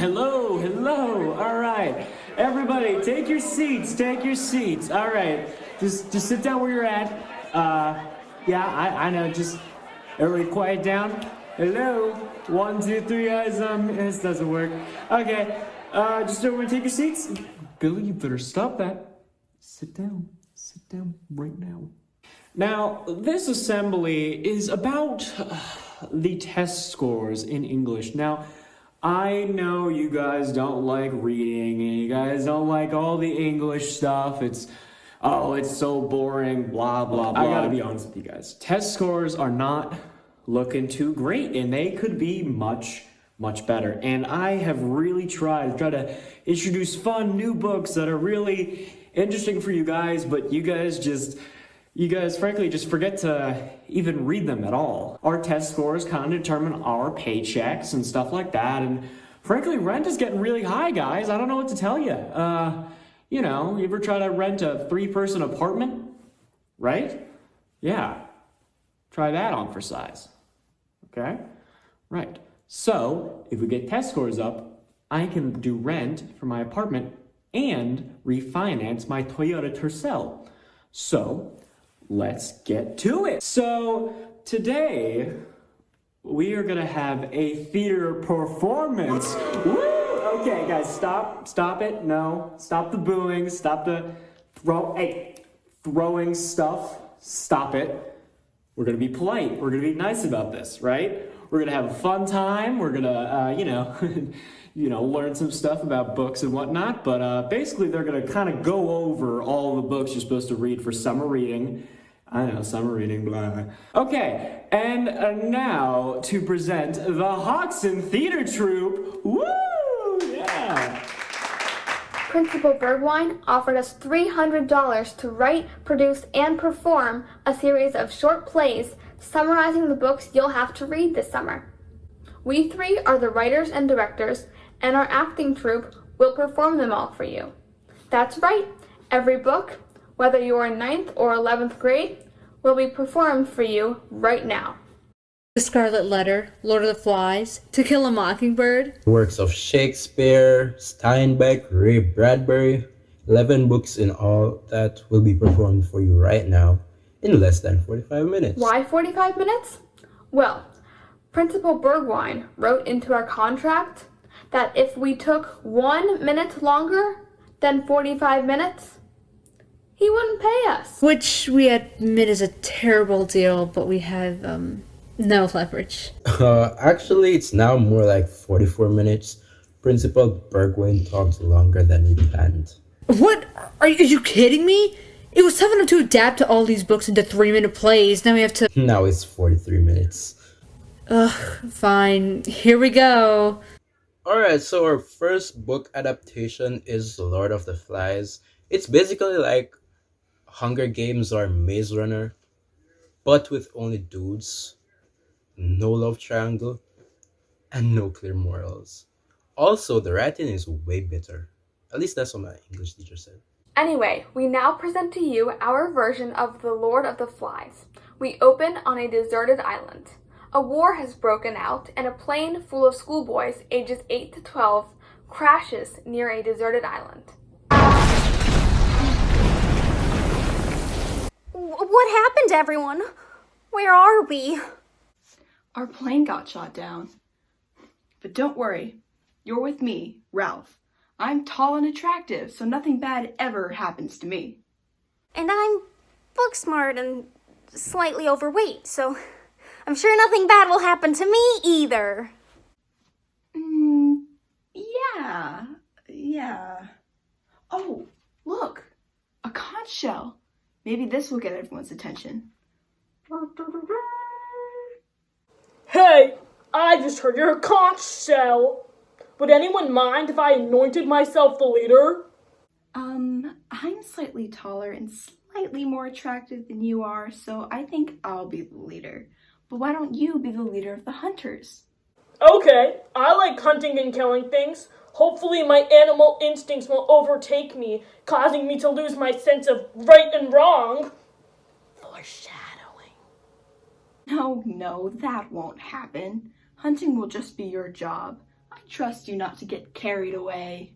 Hello, hello. All right. Everybody, take your seats. Take your seats. All right. Just sit down where you're at. Yeah, I know. Just everybody quiet down. Hello. 1, 2, 3 eyes. This doesn't work. Okay. Just everybody take your seats. Billy, you better stop that. Sit down. Sit down right now. Now, this assembly is about the test scores in English. Now, I know you guys don't like reading and you guys don't like all the English stuff. It's so boring, blah, blah, blah. I gotta be honest with you guys. Test scores are not looking too great and they could be much, much better. And I have really tried to introduce fun new books that are really interesting for you guys, but you guys frankly just forget to even read them at all. Our test scores kind of determine our paychecks and stuff like that. And frankly, rent is getting really high, guys. I don't know what to tell you. You ever try to rent a 3-person apartment? Right? Yeah. Try that on for size. Okay? Right. So, if we get test scores up, I can do rent for my apartment and refinance my Toyota Tercel. So, let's get to it. So today we are gonna have a theater performance. Woo! Okay, guys, stop it. No, stop the booing. Stop the throwing stuff. Stop it. We're gonna be polite. We're gonna be nice about this, right? We're gonna have a fun time. We're gonna, learn some stuff about books and whatnot. But basically, they're gonna kind of go over all the books you're supposed to read for summer reading. I know, summer reading, blah. Okay, and now to present the Hoxton Theater Troupe. Woo! Yeah! Principal Bergwijn offered us $300 to write, produce, and perform a series of short plays summarizing the books you'll have to read this summer. We 3 are the writers and directors, and our acting troupe will perform them all for you. That's right, every book, whether you're in 9th or 11th grade, will be performed for you right now. The Scarlet Letter, Lord of the Flies, To Kill a Mockingbird. Works of Shakespeare, Steinbeck, Ray Bradbury, 11 books in all that will be performed for you right now in less than 45 minutes. Why 45 minutes? Well, Principal Bergwijn wrote into our contract that if we took 1 minute longer than 45 minutes, he wouldn't pay us. Which we admit is a terrible deal, but we have no leverage. Actually, it's now more like 44 minutes. Principal Bergwijn talked longer than we planned. What? Are you kidding me? It was tough enough to adapt to all these books into 3-minute plays. Now we have to... Now it's 43 minutes. Ugh, fine. Here we go. Alright, so our first book adaptation is Lord of the Flies. It's basically like Hunger Games or Maze Runner, but with only dudes, no love triangle, and no clear morals. Also, the writing is way better. At least that's what my English teacher said. Anyway, we now present to you our version of The Lord of the Flies. We open on a deserted island. A war has broken out, and a plane full of schoolboys ages 8 to 12 crashes near a deserted island. What happened, everyone? Where are we? Our plane got shot down. But don't worry, you're with me, Ralph. I'm tall and attractive, so nothing bad ever happens to me. And I'm book smart and slightly overweight, so I'm sure nothing bad will happen to me either. Yeah. Oh, look, a conch shell. Maybe this will get everyone's attention. Hey, I just heard you're a conch shell. Would anyone mind if I anointed myself the leader? I'm slightly taller and slightly more attractive than you are, so I think I'll be the leader. But why don't you be the leader of the hunters? Okay, I like hunting and killing things. Hopefully my animal instincts will overtake me, causing me to lose my sense of right and wrong. Foreshadowing. No, that won't happen. Hunting will just be your job. I trust you not to get carried away.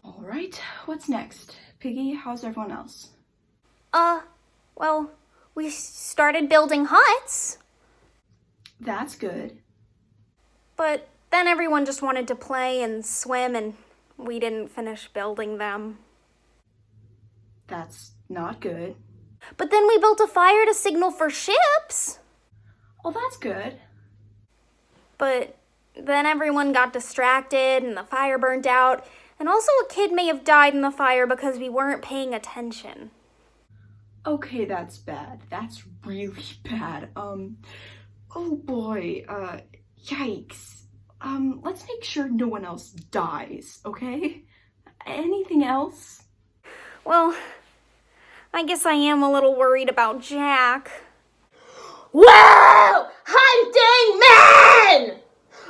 All right, what's next? Piggy, how's everyone else? Well, we started building huts. That's good. But then everyone just wanted to play and swim, and we didn't finish building them. That's not good. But then we built a fire to signal for ships. Oh, that's good. But then everyone got distracted and the fire burnt out. And also a kid may have died in the fire because we weren't paying attention. Okay, that's bad. That's really bad. Oh boy, yikes. Let's make sure no one else dies, okay? Anything else? Well, I guess I am a little worried about Jack. Wow! Hunting man!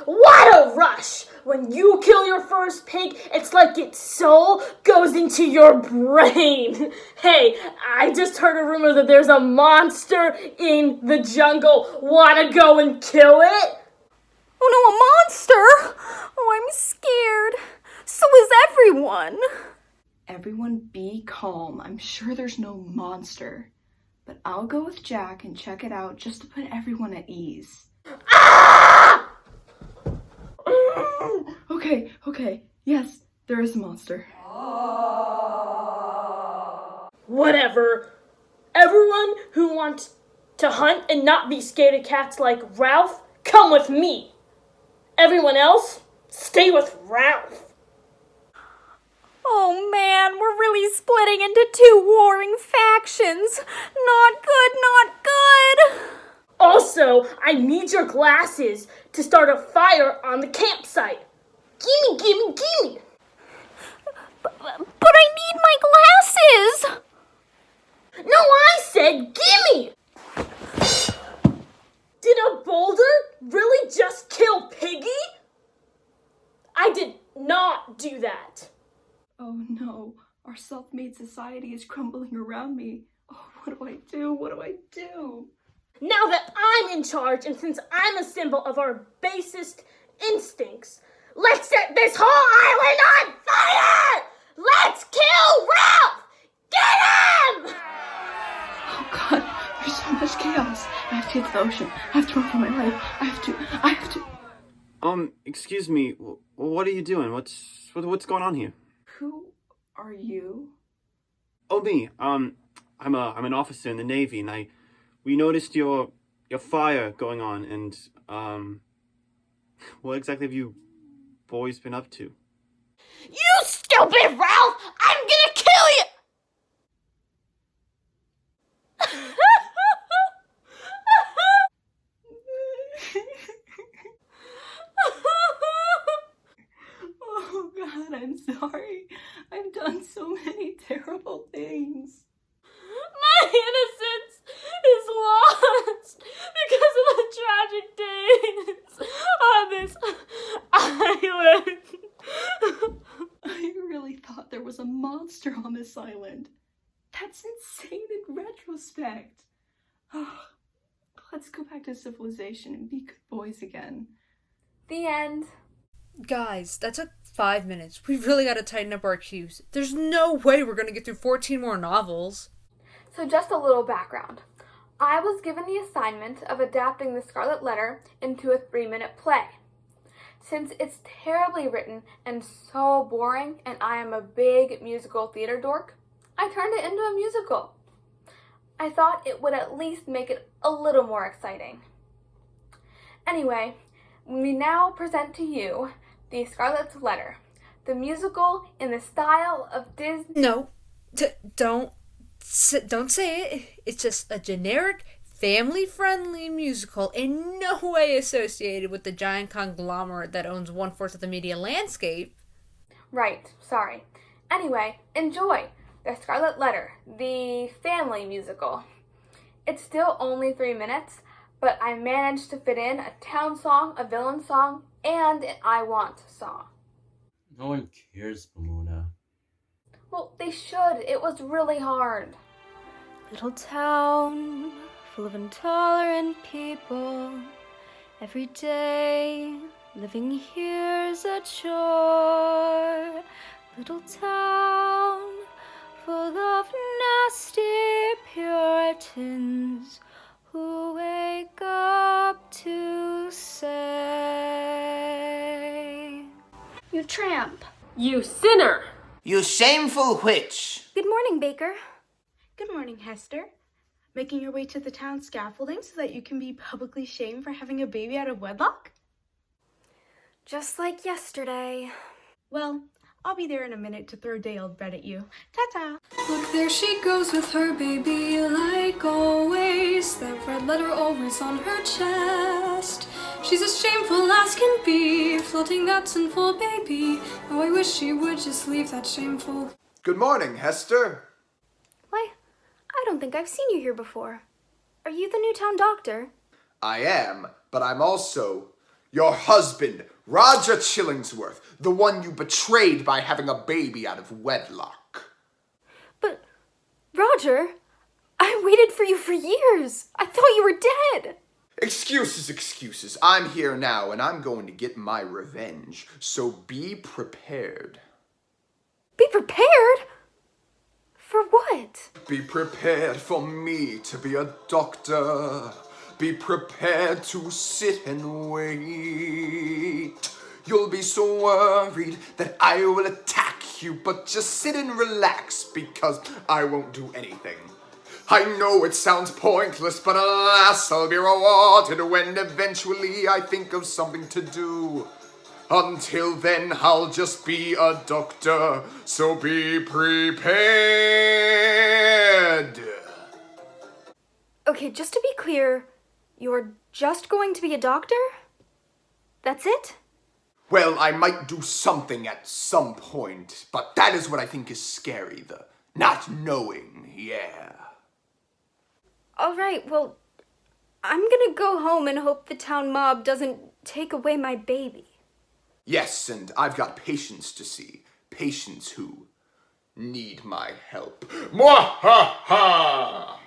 What a rush! When you kill your first pig, it's like its soul goes into your brain. Hey, I just heard a rumor that there's a monster in the jungle. Wanna go and kill it? Oh no, a monster! Oh, I'm scared. So is everyone. Everyone be calm. I'm sure there's no monster. But I'll go with Jack and check it out just to put everyone at ease. Ah! Okay. Yes, there is a monster. Whatever. Everyone who wants to hunt and not be scared of cats like Ralph, come with me. Everyone else, stay with Ralph. Oh man, we're really splitting into two warring factions. Not good, not good. Also, I need your glasses to start a fire on the campsite. Gimme. But I need my glasses. No, I said gimme! Did a boulder really just kill Piggy? I did not do that. Oh no, our self-made society is crumbling around me. Oh, what do I do? Now that I'm in charge, and since I'm a symbol of our basest instincts, let's set this whole island on fire! Let's kill Ralph! Get him! Oh god, there's so much chaos. I have to get to the ocean. I have to run for my life. I have to. Excuse me. What are you doing? What's going on here? Who are you? Oh, me. I'm an officer in the Navy, and we noticed your fire going on, and what exactly have you boys been up to? You stupid Ralph! I'm gonna kill you! Oh god, I'm sorry. I've done so many terrible things. My innocence is lost because of the tragic days on this island. I really thought there was a monster on this island. That's insane in retrospect. Oh, let's go back to civilization and be good boys again. The end. Guys, that took 5 minutes. We really gotta tighten up our cues. There's no way we're gonna get through 14 more novels. So just a little background. I was given the assignment of adapting The Scarlet Letter into a 3-minute play. Since it's terribly written and so boring, and I am a big musical theater dork, I turned it into a musical. I thought it would at least make it a little more exciting. Anyway, we now present to you The Scarlet Letter, the musical in the style of Disney. No, don't say it. It's just a generic, family-friendly musical in no way associated with the giant conglomerate that owns 1/4 of the media landscape. Right, sorry. Anyway, enjoy The Scarlet Letter, the family musical. It's still only 3 minutes, but I managed to fit in a town song, a villain song, and an I Want song. No one cares, Pomona. Well, they should. It was really hard. Little town full of intolerant people. Every day, living here's a chore. Little town full of nasty Puritans who wake up to say, You tramp. You sinner! You shameful witch! Good morning, Baker. Good morning, Hester. Making your way to the town scaffolding so that you can be publicly shamed for having a baby out of wedlock? Just like yesterday. Well, I'll be there in a minute to throw day-old bread at you. Ta-ta! Look, there she goes with her baby, like always. That red letter always on her chest. She's as shameful as can be, flaunting that sinful baby. Oh, I wish she would just leave that shameful. Good morning, Hester. Why, I don't think I've seen you here before. Are you the new town doctor? I am, but I'm also your husband, Roger Chillingsworth, the one you betrayed by having a baby out of wedlock. But, Roger, I waited for you for years. I thought you were dead. Excuses, excuses. I'm here now, and I'm going to get my revenge, so be prepared. Be prepared? For what? Be prepared for me to be a doctor. Be prepared to sit and wait. You'll be so worried that I will attack you, but just sit and relax because I won't do anything. I know it sounds pointless, but alas, I'll be rewarded when eventually I think of something to do. Until then, I'll just be a doctor, so be prepared. Okay, just to be clear, you're just going to be a doctor? That's it? Well, I might do something at some point, but that is what I think is scary, the not knowing, yeah. All right, well, I'm gonna go home and hope the town mob doesn't take away my baby. Yes, and I've got patients to see. Patients who need my help. Mwahaha!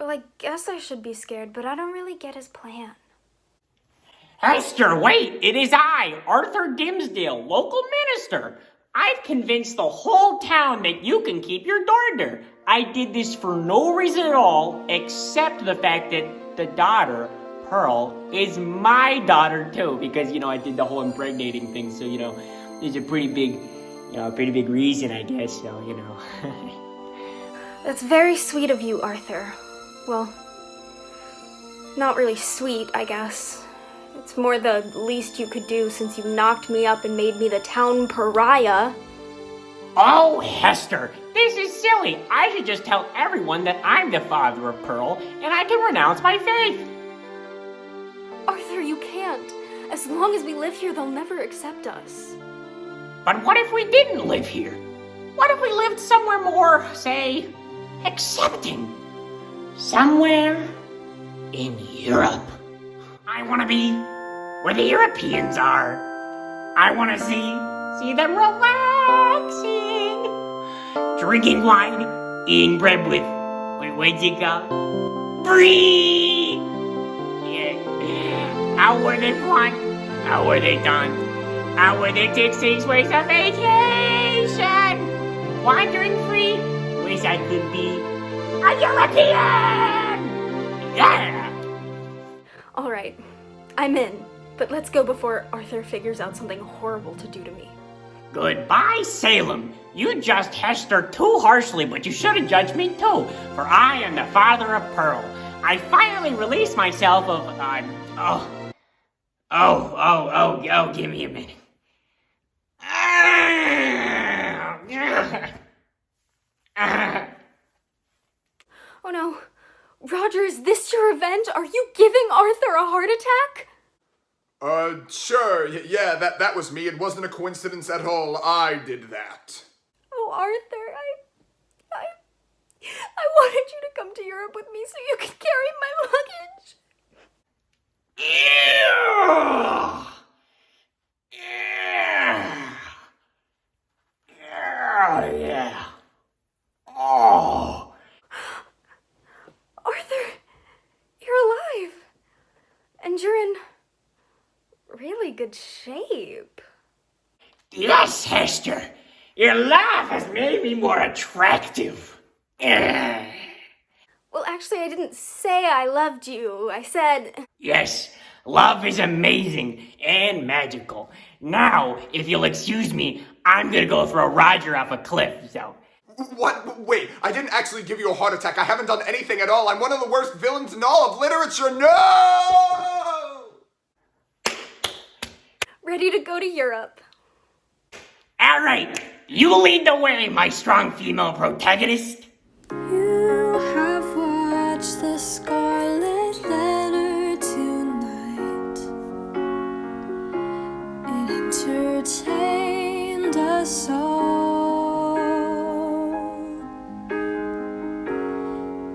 Well, I guess I should be scared, but I don't really get his plan. Hester, wait! It is I, Arthur Dimsdale, local minister. I've convinced the whole town that you can keep your daughter. I did this for no reason at all, except the fact that the daughter, Pearl, is my daughter too, because, I did the whole impregnating thing, so, there's a pretty big reason, I guess, so, That's very sweet of you, Arthur. Well, not really sweet, I guess. It's more the least you could do since you knocked me up and made me the town pariah. Oh, Hester, this is silly. I should just tell everyone that I'm the father of Pearl, and I can renounce my faith. Arthur, you can't. As long as we live here, they'll never accept us. But what if we didn't live here? What if we lived somewhere more, say, accepting? Somewhere in Europe. I want to be where the Europeans are. I want to see them relaxing, drinking wine, eating bread with, what's it called? Brie! Yeah. How were they fun? How were they done? How were they take 6 weeks of vacation? Wandering free? Wish I could be a European! Yeah! All right, I'm in. But let's go before Arthur figures out something horrible to do to me. Goodbye, Salem. You judged Hester too harshly, but you should have judged me too, for I am the father of Pearl. I finally released myself of, give me a minute. Oh no. Roger, is this your revenge? Are you giving Arthur a heart attack? Sure, yeah, that was me. It wasn't a coincidence at all. I did that. Oh, Arthur, I wanted you to come to Europe with me so you could carry my luggage. Yeah. Oh. Arthur, you're alive. And good shape. Yes, Hester. Your laugh has made me more attractive. Ugh. Well, actually, I didn't say I loved you. I said... Yes, love is amazing and magical. Now, if you'll excuse me, I'm gonna go throw Roger off a cliff, so... What? Wait, I didn't actually give you a heart attack. I haven't done anything at all. I'm one of the worst villains in all of literature. No! Ready to go to Europe. All right, you lead the way, my strong female protagonist. You have watched the Scarlet Letter tonight. It entertained us all.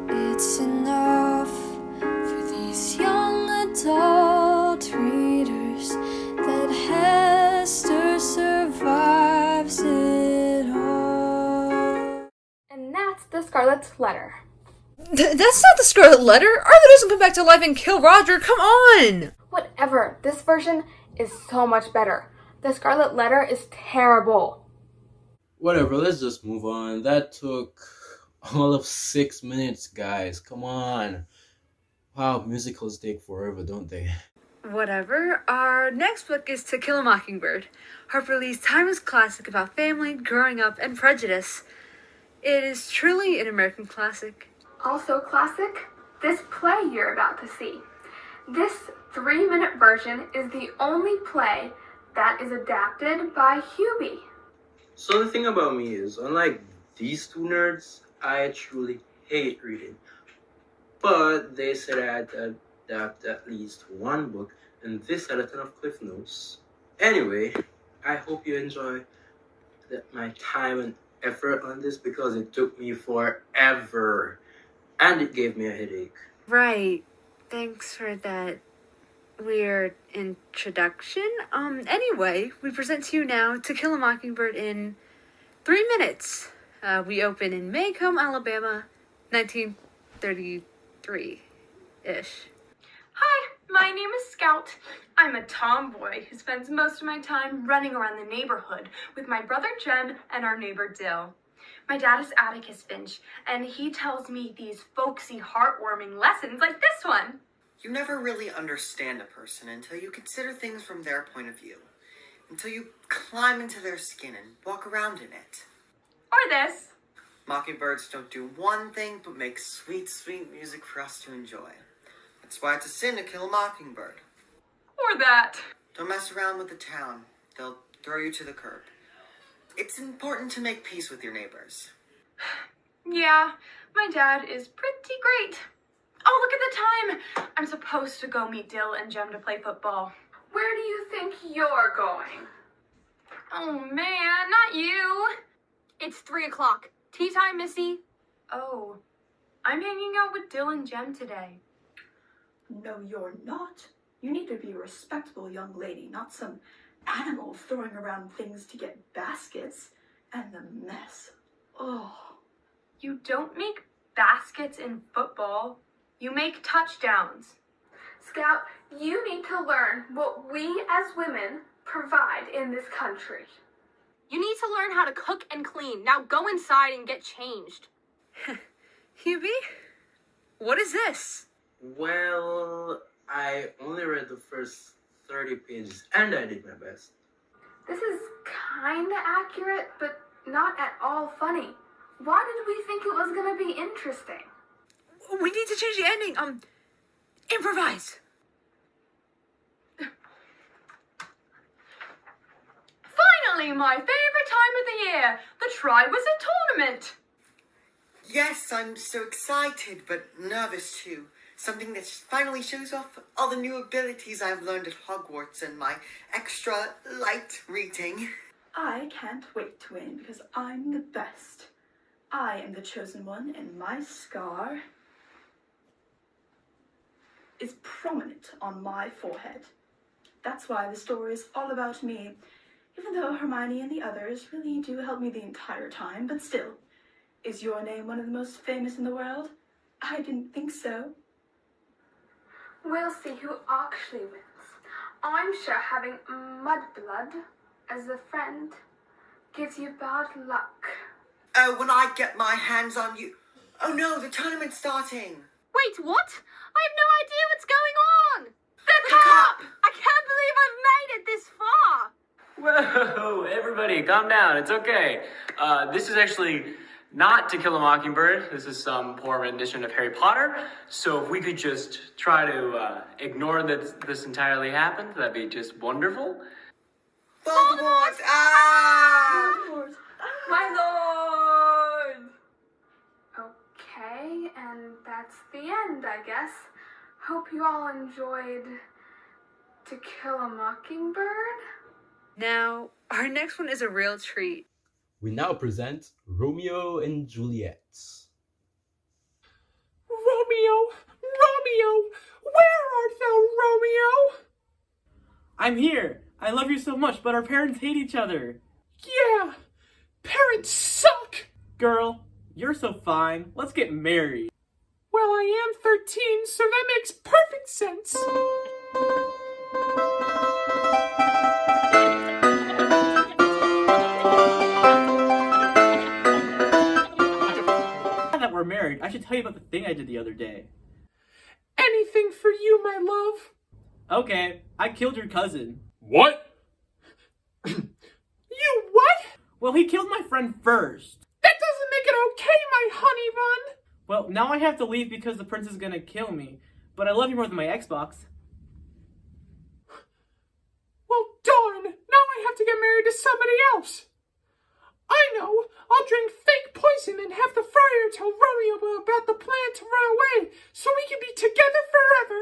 It's enough for these young adult readers that Hester survives it all. And that's the Scarlet's Letter. That's not the Scarlet Letter. Arthur doesn't come back to life and kill Roger. Come on. Whatever. This version is so much better. The Scarlet Letter is terrible. Whatever, let's just move on. That took all of 6 minutes, guys. Come on. Wow, musicals take forever, don't they? Whatever. Our next book is To Kill a Mockingbird, Harper Lee's timeless classic about family, growing up, and prejudice. It is truly an American classic. Also classic, this play you're about to see. This 3-minute version is the only play that is adapted by Hubie. So the thing about me is, unlike these two nerds, I truly hate reading. But they said I had to adapt at least one book, and this had a ton of cliff notes. Anyway, I hope you enjoy my time and effort on this because it took me forever. And it gave me a headache. Right. Thanks for that weird introduction. Anyway, we present to you now To Kill a Mockingbird in 3 minutes. We open in Maycomb, Alabama, 1933-ish. Hi, my name is Scout. I'm a tomboy who spends most of my time running around the neighborhood with my brother Jem and our neighbor Dill. My dad is Atticus Finch, and he tells me these folksy, heartwarming lessons like this one. You never really understand a person until you consider things from their point of view. Until you climb into their skin and walk around in it. Or this. Mockingbirds don't do one thing but make sweet, sweet music for us to enjoy. That's why it's a sin to kill a mockingbird. Or that. Don't mess around with the town. They'll throw you to the curb. It's important to make peace with your neighbors. Yeah, my dad is pretty great. Oh, look at the time! I'm supposed to go meet Dill and Jem to play football. Where do you think you're going? Oh man, not you! It's 3 o'clock. Tea time, Missy. Oh, I'm hanging out with Dill and Jem today. No, you're not. You need to be a respectable young lady, not some animal throwing around things to get baskets. And the mess. Oh. You don't make baskets in football. You make touchdowns. Scout, you need to learn what we as women provide in this country. You need to learn how to cook and clean. Now go inside and get changed. Hubie? What is this? Well, I only read the first 30 pages and I did my best. This is kinda accurate, but not at all funny. Why did we think it was gonna be interesting? We need to change the ending. Improvise. Finally, my favorite time of the year, the Triwizard Tournament. Yes, I'm so excited, but nervous too. Something that finally shows off all the new abilities I've learned at Hogwarts and my extra light reading. I can't wait to win because I'm the best. I am the chosen one, and my scar is prominent on my forehead. That's why the story is all about me, even though Hermione and the others really do help me the entire time, but still. Is your name one of the most famous in the world? I didn't think so. We'll see who actually wins. I'm sure having Mudblood as a friend gives you bad luck. Oh, when I get my hands on you. Oh no, the tournament's starting. Wait, what? I have no idea what's going on! The cup! I can't believe I've made it this far! Whoa, everybody, calm down. It's okay. This is actually not To Kill a Mockingbird. This is some poor rendition of Harry Potter. So if we could just try to ignore that this entirely happened, that'd be just wonderful. Voldemort! Ah! My lord! Okay, and that's the end, I guess. Hope you all enjoyed To Kill a Mockingbird. Now, our next one is a real treat. We now present Romeo and Juliet. Romeo! Romeo! Where art thou, Romeo? I'm here. I love you so much, but our parents hate each other. Yeah, parents suck! Girl, you're so fine. Let's get married. Well, I am 13, so that makes perfect sense. Now that we're married, I should tell you about the thing I did the other day. Anything for you, my love. Okay, I killed your cousin. What? You what? Well, he killed my friend first. That doesn't make it okay, my honey bun. Well, now I have to leave because the prince is gonna kill me. But I love you more than my Xbox. Well, darn. Now I have to get married to somebody else. I know. I'll drink fake poison and have the friar tell Romeo about the plan to run away so we can be together forever.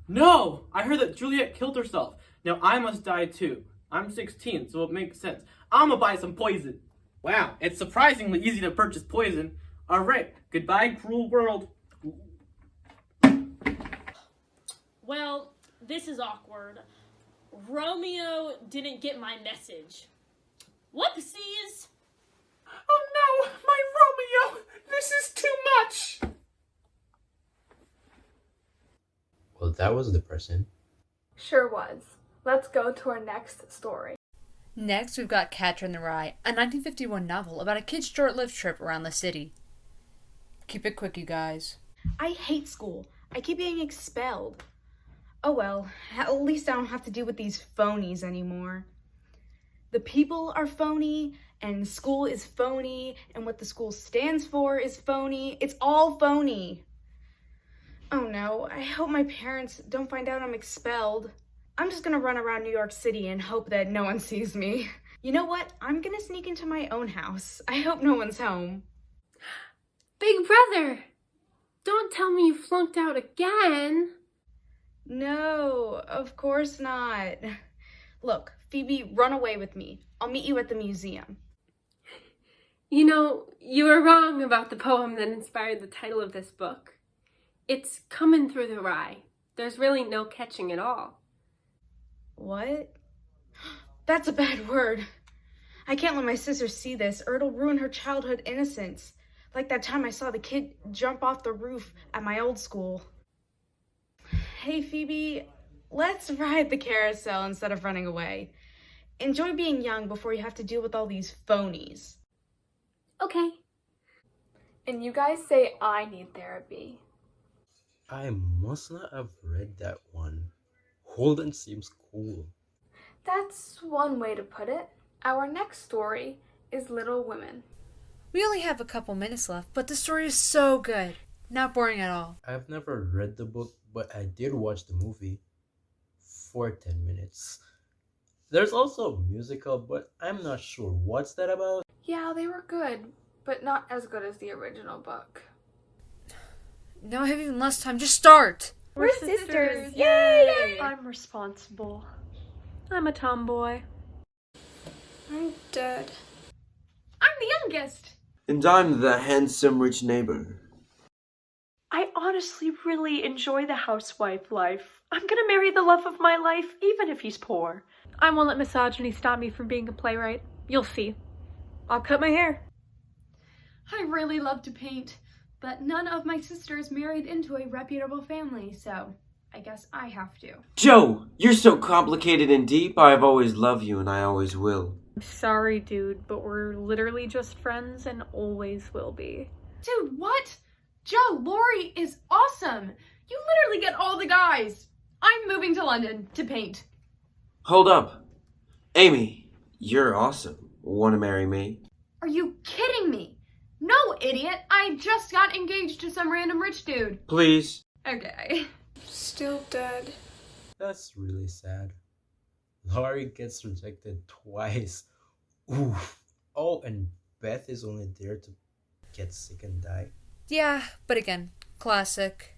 No! I heard that Juliet killed herself. Now I must die too. I'm 16, so it makes sense. I'm gonna buy some poison. Wow, it's surprisingly easy to purchase poison. Alright, goodbye, cruel world. Well, this is awkward. Romeo didn't get my message. Whoopsies! Oh no, my Romeo! This is too much! Well, that was depressing. Sure was. Let's go to our next story. Next, we've got Catcher in the Rye, a 1951 novel about a kid's short-lived trip around the city. Keep it quick, you guys. I hate school. I keep getting expelled. Oh well, at least I don't have to deal with these phonies anymore. The people are phony, and school is phony, and what the school stands for is phony. It's all phony. Oh no, I hope my parents don't find out I'm expelled. I'm just gonna run around New York City and hope that no one sees me. You know what? I'm gonna sneak into my own house. I hope no one's home. Big brother! Don't tell me you flunked out again! No, of course not. Look, Phoebe, run away with me. I'll meet you at the museum. You know, you were wrong about the poem that inspired the title of this book. It's Coming Through the Rye. There's really no catching it all. What? That's a bad word. I can't let my sister see this or it'll ruin her childhood innocence. Like that time I saw the kid jump off the roof at my old school. Hey Phoebe, let's ride the carousel instead of running away. Enjoy being young before you have to deal with all these phonies. Okay. And you guys say I need therapy. I must not have read that one. Holden seems cool. That's one way to put it. Our next story is Little Women. We only have a couple minutes left, but the story is so good. Not boring at all. I've never read the book, but I did watch the movie for 10 minutes. There's also a musical, but I'm not sure. What's that about? Yeah, they were good, but not as good as the original book. Now I have even less time. Just start! We're sisters! Yay! I'm responsible. I'm a tomboy. I'm dead. I'm the youngest. And I'm the handsome rich neighbor. I honestly really enjoy the housewife life. I'm gonna marry the love of my life, even if he's poor. I won't let misogyny stop me from being a playwright. You'll see. I'll cut my hair. I really love to paint, but none of my sisters married into a reputable family, so I guess I have to. Joe, you're so complicated and deep. I've always loved you and I always will. Sorry, dude, but we're literally just friends and always will be. Dude, what? Joe, Lori is awesome. You literally get all the guys. I'm moving to London to paint. Hold up. Amy, you're awesome. Wanna marry me? Are you kidding me? No, idiot. I just got engaged to some random rich dude. Please. Okay. Still dead. That's really sad. Laurie gets rejected twice. Oof. Oh, and Beth is only there to get sick and die. Yeah, but again, classic.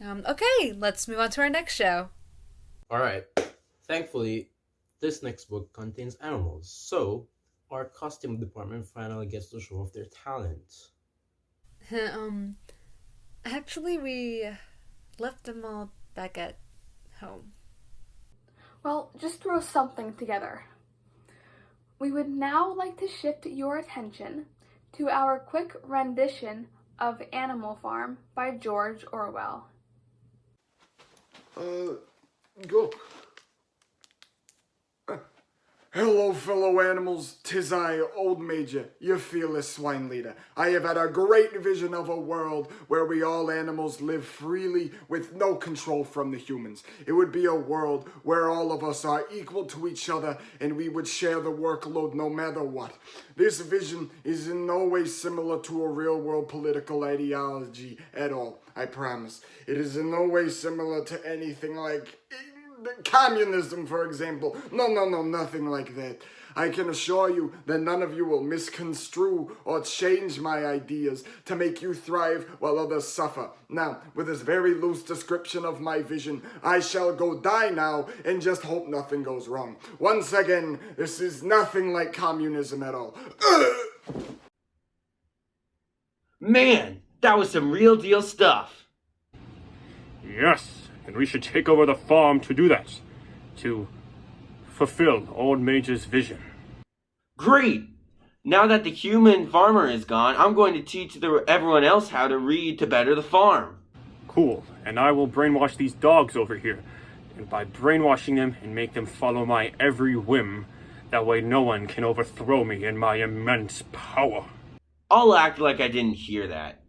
Okay, let's move on to our next show. Alright. Thankfully, this next book contains animals, so our costume department finally gets to show off their talent. Actually, we left them all back at home. Well, just throw something together. We would now like to shift your attention to our quick rendition of Animal Farm by George Orwell. Go. Hello, fellow animals. 'Tis I, Old Major, your fearless swine leader. I have had a great vision of a world where we all animals live freely with no control from the humans. It would be a world where all of us are equal to each other and we would share the workload no matter what. This vision is in no way similar to a real-world political ideology at all, I promise. It is in no way similar to anything like communism, for example. No, nothing like that. I can assure you that none of you will misconstrue or change my ideas to make you thrive while others suffer. Now, with this very loose description of my vision, I shall go die now and just hope nothing goes wrong. Once again, this is nothing like communism at all. Man, that was some real deal stuff. Yes, and we should take over the farm to do that. To fulfill Old Major's vision. Great! Now that the human farmer is gone, I'm going to teach everyone else how to read to better the farm. Cool, and I will brainwash these dogs over here. And by brainwashing them and make them follow my every whim, that way no one can overthrow me in my immense power. I'll act like I didn't hear that.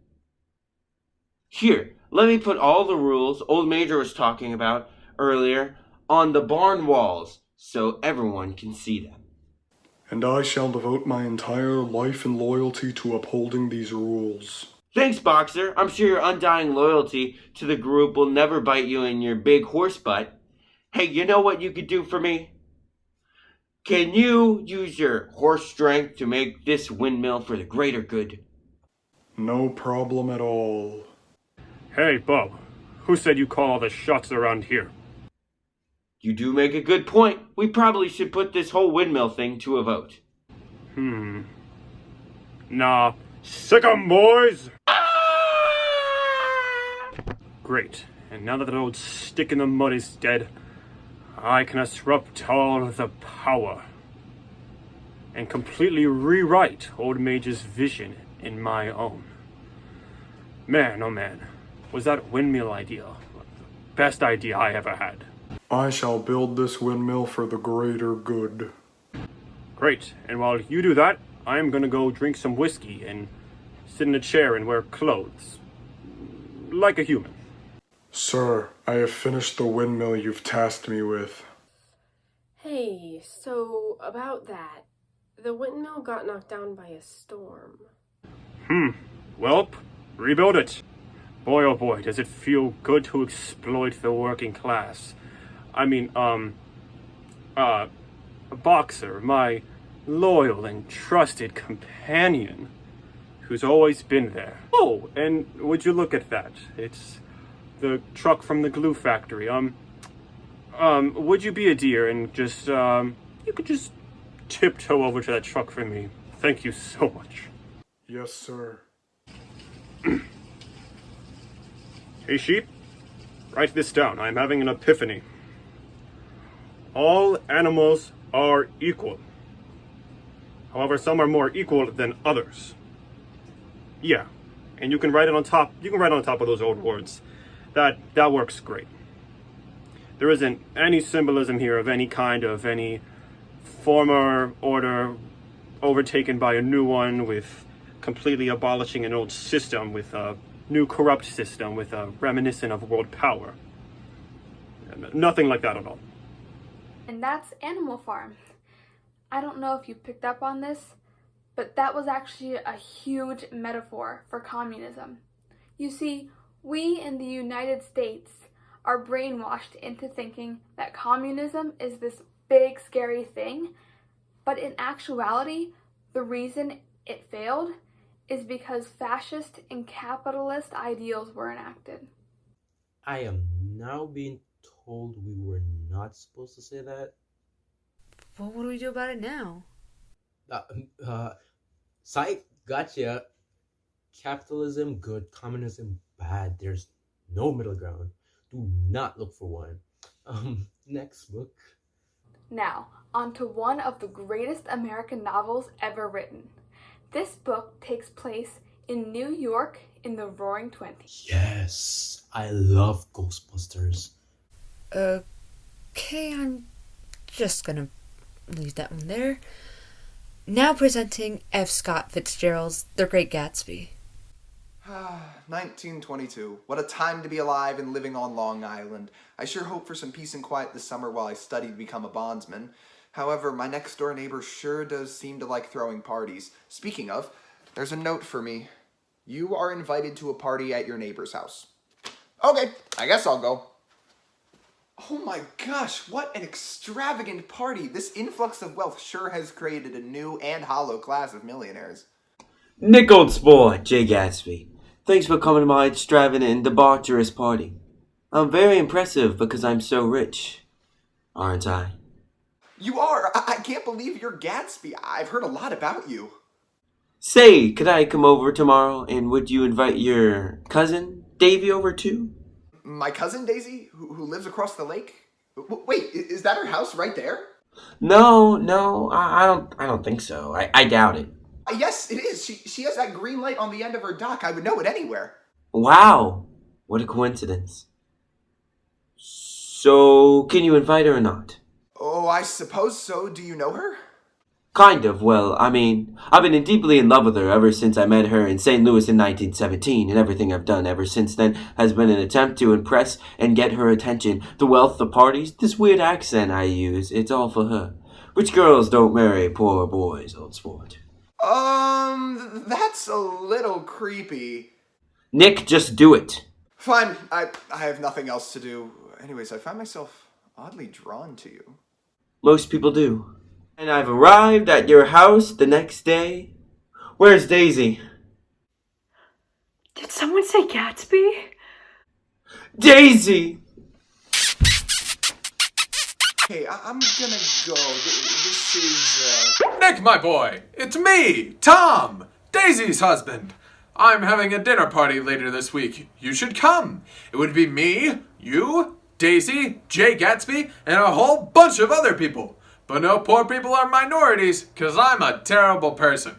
Here, let me put all the rules Old Major was talking about earlier on the barn walls so everyone can see them. And I shall devote my entire life and loyalty to upholding these rules. Thanks, Boxer. I'm sure your undying loyalty to the group will never bite you in your big horse butt. Hey, you know what you could do for me? Can you use your horse strength to make this windmill for the greater good? No problem at all. Hey, Bob. Who said you call all the shots around here? You do make a good point. We probably should put this whole windmill thing to a vote. Nah. Sick 'em, boys! Great. And now that that old stick in the mud is dead, I can disrupt all the power and completely rewrite Old Major's vision in my own. Man, oh man, was that windmill idea the best idea I ever had. I shall build this windmill for the greater good. Great, and while you do that, I'm gonna go drink some whiskey and sit in a chair and wear clothes. Like a human. Sir, I have finished the windmill you've tasked me with. Hey, so about that, the windmill got knocked down by a storm. Welp, rebuild it. Boy oh boy, does it feel good to exploit the working class. I mean, Boxer, my loyal and trusted companion, who's always been there. Oh, and would you look at that? It's the truck from the glue factory. Would you be a dear and just, you could just tiptoe over to that truck for me. Thank you so much. Yes, sir. Hey, sheep, write this down. I'm having an epiphany. All animals are equal. However, some are more equal than others. Yeah, and you can write it on top. You can write it on top of those old words. That works great. There isn't any symbolism here of any kind, of any former order overtaken by a new one, with completely abolishing an old system, with a new corrupt system, with a reminiscent of world power. Nothing like that at all. And that's Animal Farm. I don't know if you picked up on this, but that was actually a huge metaphor for communism. You see, we in the United States are brainwashed into thinking that communism is this big, scary thing, but in actuality, the reason it failed is because fascist and capitalist ideals were enacted. I am now being told we were not supposed to say that. Well, what do we do about it now? Psych, gotcha. Capitalism good, communism bad. There's no middle ground. Do not look for one. Next book. Now, on to one of the greatest American novels ever written. This book takes place in New York in the Roaring '20s. Yes, I love Ghostbusters. Okay, I'm just gonna leave that one there. Now presenting F. Scott Fitzgerald's The Great Gatsby. 1922. What a time to be alive and living on Long Island. I sure hope for some peace and quiet this summer while I study to become a bondsman. However, my next door neighbor sure does seem to like throwing parties. Speaking of, there's a note for me. You are invited to a party at your neighbor's house. Okay, I guess I'll go. Oh my gosh, what an extravagant party. This influx of wealth sure has created a new and hollow class of millionaires. Nick, old sport, Jay Gatsby. Thanks for coming to my extravagant and debaucherous party. I'm very impressive because I'm so rich, aren't I? You are? I can't believe you're Gatsby. I've heard a lot about you. Say, could I come over tomorrow, and would you invite your cousin, Davy, over too? My cousin Daisy, who lives across the lake? Wait, is that her house right there? No, I don't think so. I doubt it. Yes, it is. She has that green light on the end of her dock. I would know it anywhere. Wow, what a coincidence. So, can you invite her or not? Oh, I suppose so. Do you know her? Kind of. Well, I mean, I've been deeply in love with her ever since I met her in St. Louis in 1917, and everything I've done ever since then has been an attempt to impress and get her attention. The wealth, the parties, this weird accent I use, it's all for her. Rich girls don't marry poor boys, old sport. That's a little creepy. Nick, just do it. Fine, I have nothing else to do. Anyways, I find myself oddly drawn to you. Most people do. And I've arrived at your house the next day. Where's Daisy? Did someone say Gatsby? Daisy! Okay, I'm gonna go. This is, Nick, my boy! It's me, Tom! Daisy's husband! I'm having a dinner party later this week. You should come. It would be me, you, Daisy, Jay Gatsby, and a whole bunch of other people. But no poor people are minorities, 'cause I'm a terrible person.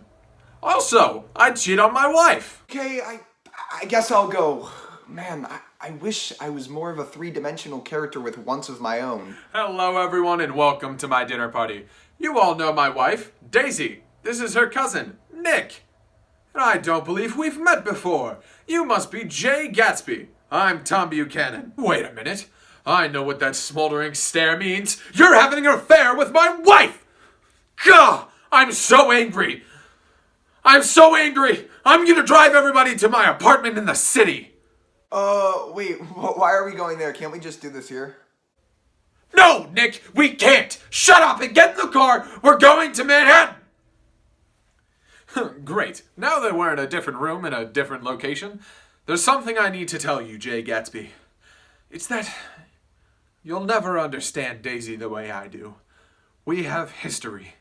Also, I'd cheat on my wife. Okay, I guess I'll go. Man, I wish I was more of a three-dimensional character with wants of my own. Hello, everyone, and welcome to my dinner party. You all know my wife, Daisy. This is her cousin, Nick. And I don't believe we've met before. You must be Jay Gatsby. I'm Tom Buchanan. Wait a minute. I know what that smoldering stare means. You're having an affair with my wife! Gah! I'm so angry. I'm so angry. I'm gonna drive everybody to my apartment in the city. Wait, why are we going there? Can't we just do this here? No, Nick, we can't. Shut up and get in the car. We're going to Manhattan. Great. Now that we're in a different room in a different location, there's something I need to tell you, Jay Gatsby. It's that you'll never understand Daisy the way I do. We have history.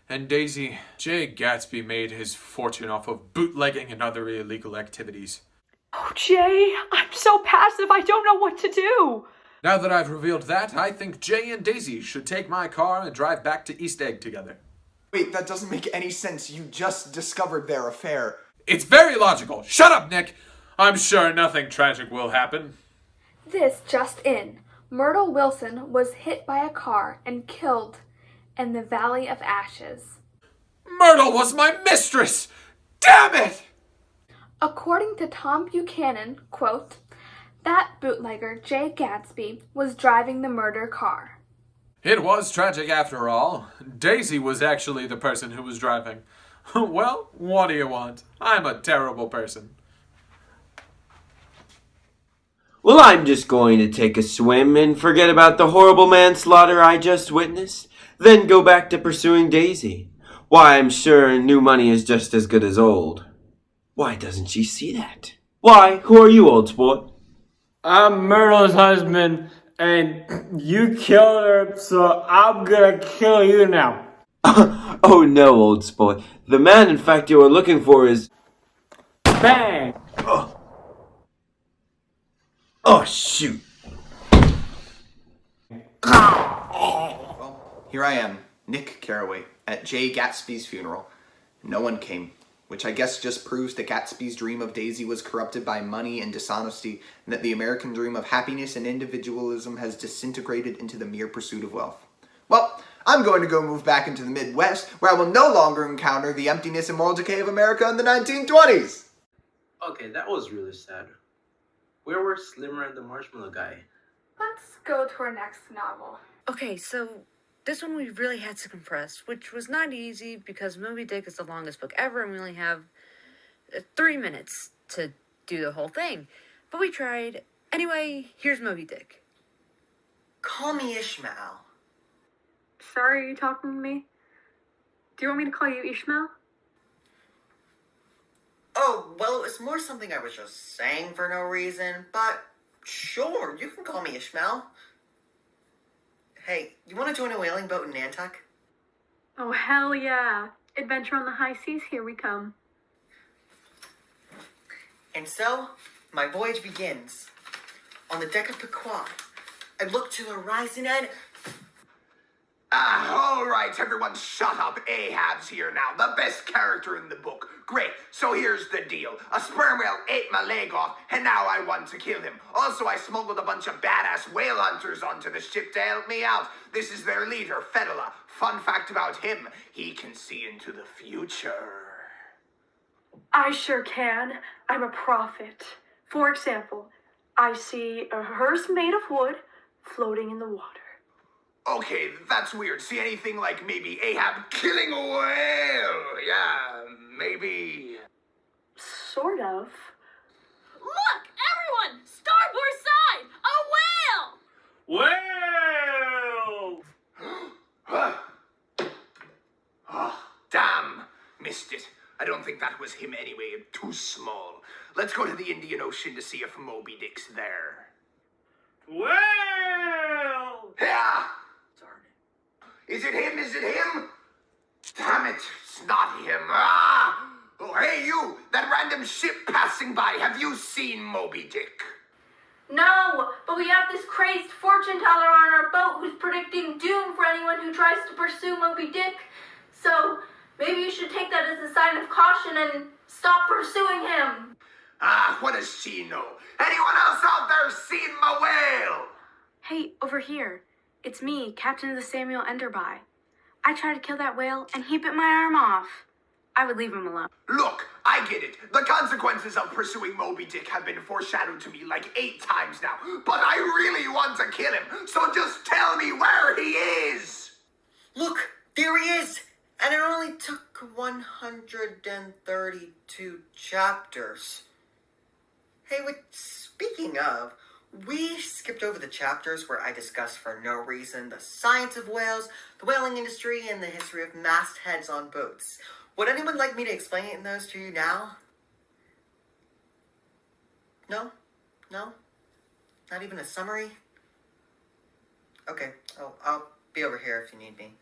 And Daisy, Jay Gatsby made his fortune off of bootlegging and other illegal activities. Oh, Jay, I'm so passive, I don't know what to do. Now that I've revealed that, I think Jay and Daisy should take my car and drive back to East Egg together. Wait, that doesn't make any sense. You just discovered their affair. It's very logical. Shut up, Nick. I'm sure nothing tragic will happen. This just in. Myrtle Wilson was hit by a car and killed in the Valley of Ashes. Myrtle was my mistress! Damn it! According to Tom Buchanan, quote, that bootlegger, Jay Gatsby, was driving the murder car. It was tragic after all. Daisy was actually the person who was driving. Well, what do you want? I'm a terrible person. Well, I'm just going to take a swim and forget about the horrible manslaughter I just witnessed, then go back to pursuing Daisy. Why, I'm sure new money is just as good as old. Why doesn't she see that? Why, who are you, old sport? I'm Myrtle's husband, and you killed her, so I'm gonna kill you now. Oh no, old sport. The man, in fact, you are looking for is... Bang! Oh, shoot. Well, here I am, Nick Carraway, at Jay Gatsby's funeral. No one came, which I guess just proves that Gatsby's dream of Daisy was corrupted by money and dishonesty, and that the American dream of happiness and individualism has disintegrated into the mere pursuit of wealth. Well, I'm going to go move back into the Midwest, where I will no longer encounter the emptiness and moral decay of America in the 1920s. Okay, that was really sad. Where were Slimmer and the Marshmallow Guy? Let's go to our next novel. Okay, so this one we really had to compress, which was not easy because Moby Dick is the longest book ever and we only have 3 minutes to do the whole thing. But we tried. Anyway, here's Moby Dick. Call me Ishmael. Sorry, are you talking to me? Do you want me to call you Ishmael? Oh, well, it was more something I was just saying for no reason, but sure, you can call me Ishmael. Hey, you want to join a whaling boat in Nantucket? Oh, hell yeah. Adventure on the high seas, here we come. And so, my voyage begins. On the deck of Pequod, I look to the horizon and... All right, everyone shut up. Ahab's here now, the best character in the book. Great, so here's the deal. A sperm whale ate my leg off, and now I want to kill him. Also, I smuggled a bunch of badass whale hunters onto the ship to help me out. This is their leader, Fedula. Fun fact about him, he can see into the future. I sure can. I'm a prophet. For example, I see a hearse made of wood floating in the water. Okay, that's weird. See anything like maybe Ahab killing a whale? Yeah, maybe. Sort of. Look, everyone! Starboard side! A whale! Whale! Oh, damn. Missed it. I don't think that was him anyway. Too small. Let's go to the Indian Ocean to see if Moby Dick's there. Whale! Yeah! Is it him? Is it him? Damn it, it's not him. Ah! Oh, hey, you! That random ship passing by. Have you seen Moby Dick? No, but we have this crazed fortune teller on our boat who's predicting doom for anyone who tries to pursue Moby Dick. So maybe you should take that as a sign of caution and stop pursuing him. Ah, what does she know? Anyone else out there seen my whale? Hey, over here. It's me, Captain of the Samuel Enderby. I tried to kill that whale, and he bit my arm off. I would leave him alone. Look, I get it. The consequences of pursuing Moby Dick have been foreshadowed to me like 8 times now. But I really want to kill him, so just tell me where he is. Look, there he is! And it only took 132 chapters. Hey, speaking of, we skipped over the chapters where I discussed for no reason the science of whales, the whaling industry, and the history of mastheads on boats. Would anyone like me to explain those to you now? No? No? Not even a summary? Okay, I'll be over here if you need me.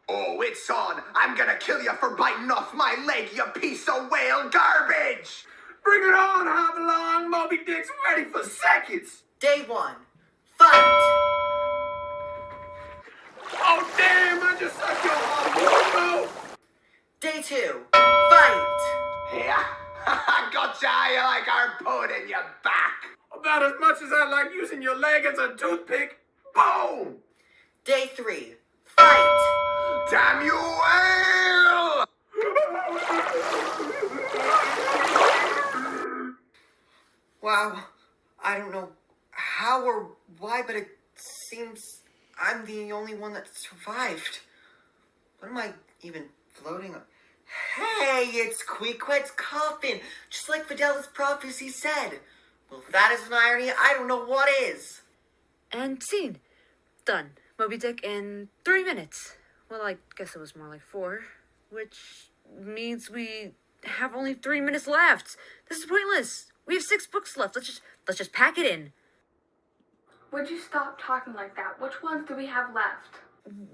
Oh, it's on! I'm gonna kill you for biting off my leg, you piece of whale garbage! Bring it on, Hopalong! Moby Dick's ready for seconds! Day 1. Fight! Oh, damn! I just sucked your whole Day 2. Fight! Yeah, I gotcha! You like our pudding, you back! About as much as I like using your leg as a toothpick. Boom! Day 3. Fight! Damn you well! Wow, I don't know how or why, but it seems I'm the only one that survived. What am I even floating on? Hey, it's Queequeg's coffin, just like Fidela's prophecy said. Well, if that is an irony, I don't know what is. And scene. Done. Moby Dick in 3 minutes. Well, I guess it was more like 4. Which means we have only 3 minutes left. This is pointless. We have 6 books left. Let's just pack it in. Would you stop talking like that? Which ones do we have left?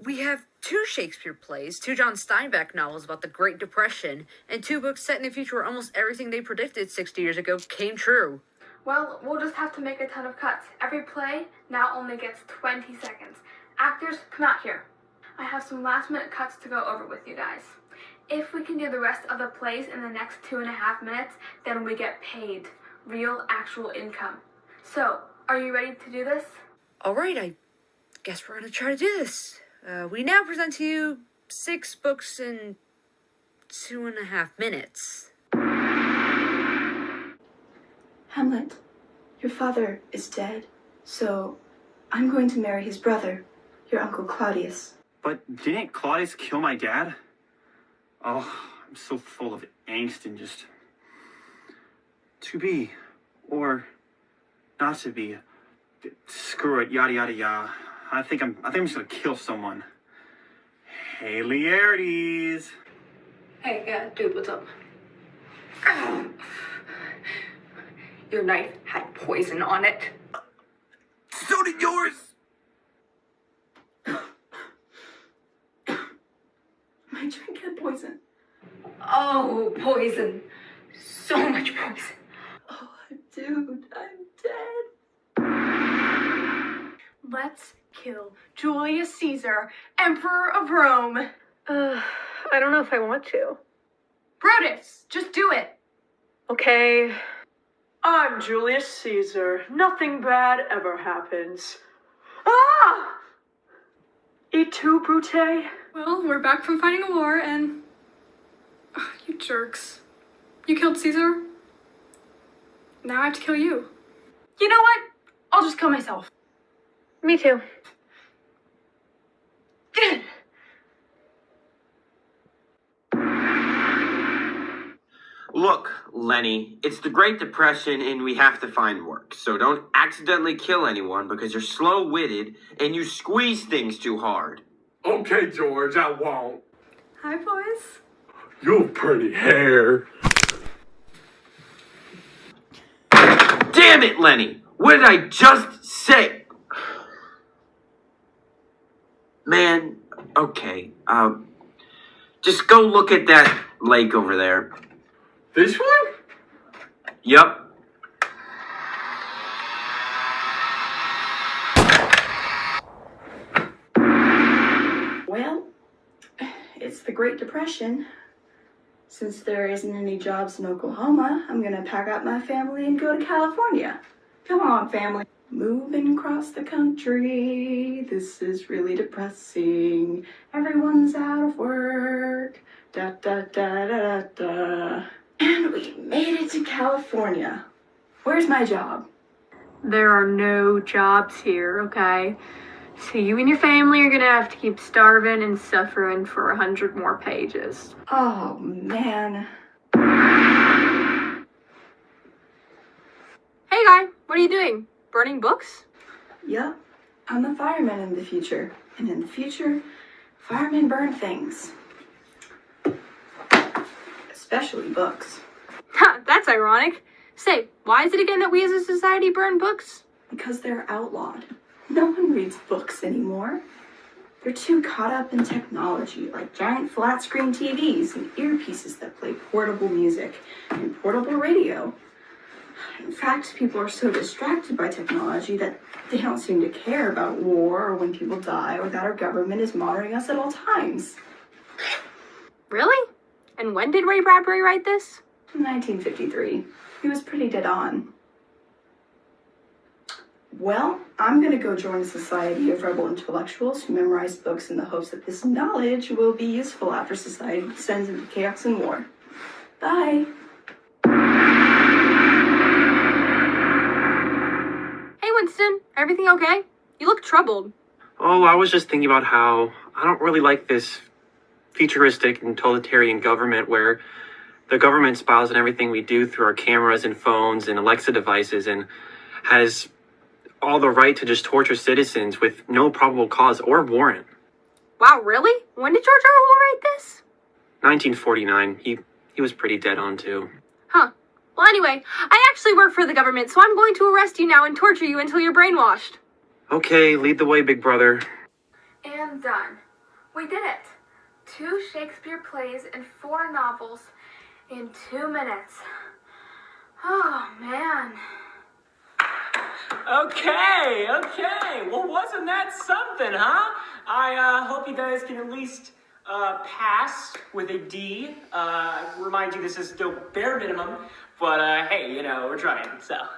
We have 2 Shakespeare plays, 2 John Steinbeck novels about the Great Depression, and 2 books set in the future where almost everything they predicted 60 years ago came true. Well, we'll just have to make a ton of cuts. Every play now only gets 20 seconds. Actors, come out here. I have some last-minute cuts to go over with you guys. If we can do the rest of the plays in the next 2.5 minutes, then we get paid. Real, actual income. So, are you ready to do this? Alright, I guess we're gonna try to do this. We now present to you 6 books in 2.5 minutes. Hamlet, your father is dead, so I'm going to marry his brother, your Uncle Claudius. But didn't Claudius kill my dad? Oh, I'm so full of angst and just to be or not to be. Screw it, yada yada yada. I think I'm just gonna kill someone. Hey, Laertes. Hey, yeah, dude, what's up? Your knife had poison on it. So did yours! My drink had poison. Oh, poison. So much poison. Oh, dude, I'm dead. Let's kill Julius Caesar, Emperor of Rome. I don't know if I want to. Brutus, just do it. Okay. I'm Julius Caesar. Nothing bad ever happens. Ah! Et tu, Brute? Well, we're back from fighting a war, and... Ugh, you jerks. You killed Caesar? Now I have to kill you. You know what? I'll just kill myself. Me too. Look, Lenny, it's the Great Depression and we have to find work. So don't accidentally kill anyone because you're slow-witted and you squeeze things too hard. Okay, George, I won't. Hi, boys. You pretty hair. Damn it, Lenny! What did I just say? Man, okay. Just go look at that lake over there. This one? Yup. Well, it's the Great Depression. Since there isn't any jobs in Oklahoma, I'm gonna pack up my family and go to California. Come on, family. Moving across the country, this is really depressing. Everyone's out of work. Da da da da da da. And we made it to California. Where's my job? There are no jobs here, okay? So you and your family are gonna have to keep starving and suffering for 100 more pages. Oh, man. Hey guy, what are you doing? Burning books? Yup, I'm a fireman in the future. And in the future, firemen burn things. Especially books. Ha, that's ironic. Say, why is it again that we as a society burn books? Because they're outlawed. No one reads books anymore. They're too caught up in technology, like giant flat screen TVs and earpieces that play portable music and portable radio. In fact, people are so distracted by technology that they don't seem to care about war or when people die or that our government is monitoring us at all times. Really? And when did Ray Bradbury write this? 1953. He was pretty dead on. Well, I'm gonna go join a society of rebel intellectuals who memorize books in the hopes that this knowledge will be useful after society descends into chaos and war. Bye. Hey, Winston, everything okay? You look troubled. Oh, I was just thinking about how I don't really like this futuristic and totalitarian government where the government spies on everything we do through our cameras and phones and Alexa devices and has all the right to just torture citizens with no probable cause or warrant. Wow, really? When did George Orwell write this? 1949. He was pretty dead on too. Huh. Well, anyway, I actually work for the government, so I'm going to arrest you now and torture you until you're brainwashed. Okay, lead the way, big brother. And done. We did it. 2 Shakespeare plays and 4 novels in 2 minutes. Oh, man. Okay. Well, wasn't that something, huh? I hope you guys can at least pass with a D. Remind you, this is still bare minimum, but hey, we're trying, so.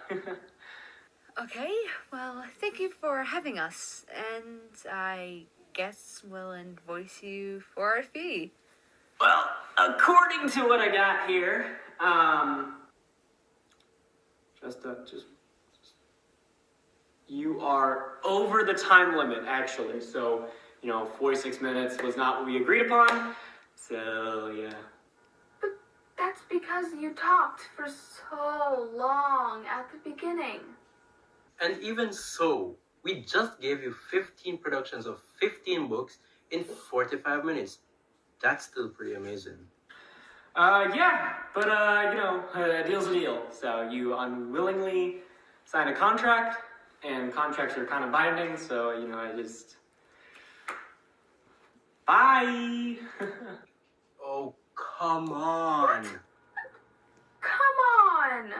Okay, well, thank you for having us, and I guess we'll invoice you for our fee. Well, according to what I got here, just you are over the time limit, actually. So, 46 minutes was not what we agreed upon. So, yeah. But that's because you talked for so long at the beginning. And even so, we just gave you 15 productions of 15 books in 45 minutes. That's still pretty amazing. Yeah, but, a deal's a deal. So you unwillingly sign a contract, and contracts are kind of binding, so, I just... Bye! Oh, come on! Come on!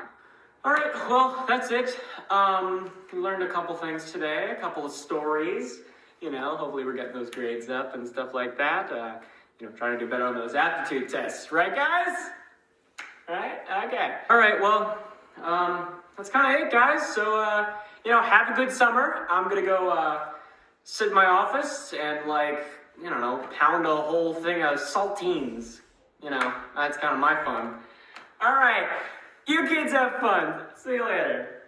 Alright, well, that's it. We learned a couple things today, a couple of stories. Hopefully we're getting those grades up and stuff like that. Trying to do better on those aptitude tests. Right, guys? Right? Okay. Alright, well, that's kind of it, guys. So, have a good summer. I'm gonna go, sit in my office and, pound a whole thing of saltines. That's kind of my fun. Alright. You kids have fun. See you later.